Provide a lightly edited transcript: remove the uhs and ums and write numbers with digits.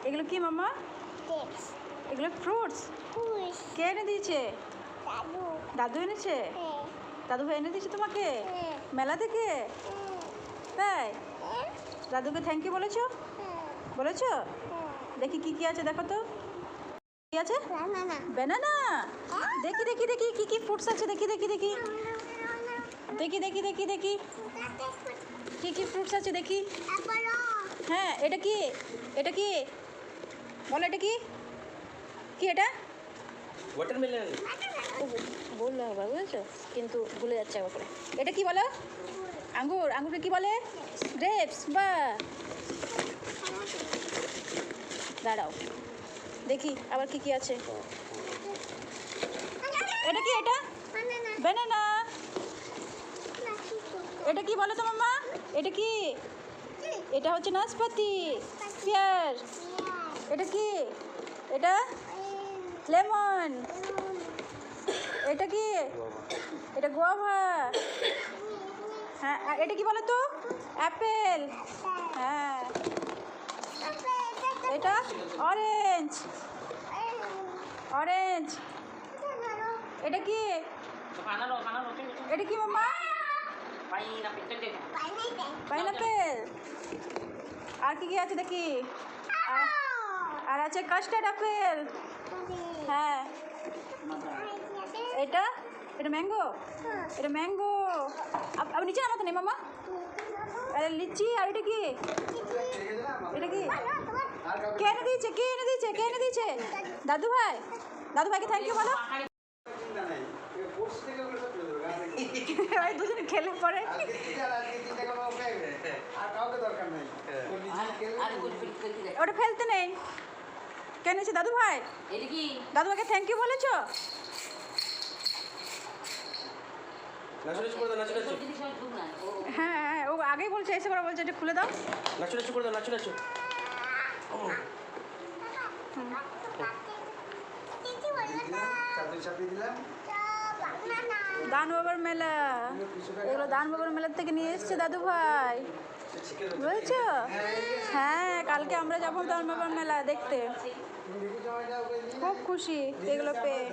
এগুলো কি মামা? এগুলো ফ্রুটস? কে এনে দিয়েছে? দাদু এনেছে? দাদু ভাই এনে দিয়েছে তোমাকে মেলা থেকে? তাই? দাদুকে থ্যাংক ইউ বলেছো? বলেছো? দেখি কি কি আছে, দেখো তো কি আছে। ব্যানানা? দেখি দেখি দেখি কি কি ফ্রুটস আছে, দেখি দেখি দেখি দেখি দেখি দেখি দেখি কি কি ফ্রুটস আছে দেখি। হ্যাঁ, এটা কি? এটা কি বলো, এটা কি? কি এটা? ওয়াটারমেলন। বললে হবে বুঝেছো, কিন্তু ভুলে যাচ্ছে একবার করে। এটা কি বলো? আঙ্গুর? আঙ্গুরকে কি বলে? গ্রেপস। বা দাঁড়াও দেখি আবার কি কি আছে। এটা কি? এটা ব্যানানা। এটা কি বলো তো মাম্মা? এটা কি? এটা হচ্ছে নাশপাতি, পেয়ার। এটা কি? এটা লেমন। এটা কি? এটা গোয়াভা। হ্যাঁ, এটা কি বলো তো? অ্যাপেল। হ্যাঁ, এটা অরেঞ্জ। অরেঞ্জ। এটা কি? এটা কি মাম্মা? পাইনাপেল। আর কি কি আছে দেখি। আর আছে কাস্টার্ড আপেল। হ্যাঁ, এটা এটা ম্যাঙ্গো। এটা ম্যাঙ্গো। আবার নিচে নামাতে নেই মামা। আরে লিচি। আর এটা কি? এটা কি? কে এনে দিয়েছে? কে এনে দিয়েছে? কে এনে দিয়েছে? দাদু ভাই। দাদু ভাইকে থ্যাংক ইউ বলো। ওই দুজনে খেলে পরে ওটা ফেলতে নেই। কেন এসে দাদু ভাই? দাদু ভাইকে থ্যাংক ইউ বলেছো? হ্যাঁ হ্যাঁ, ও আগেই বলছে, এসে পরে বলছে এটা খুলে দাও। নাচু করে দাও, নাচু। দান বাবার মেলা। এগুলো দান বাবার মেলার থেকে নিয়ে এসছে দাদু ভাই, বুঝেছো? হ্যাঁ, কালকে আমরা যাবো দান বাবার মেলা দেখতে। খুব খুশি এগুলো পেয়ে।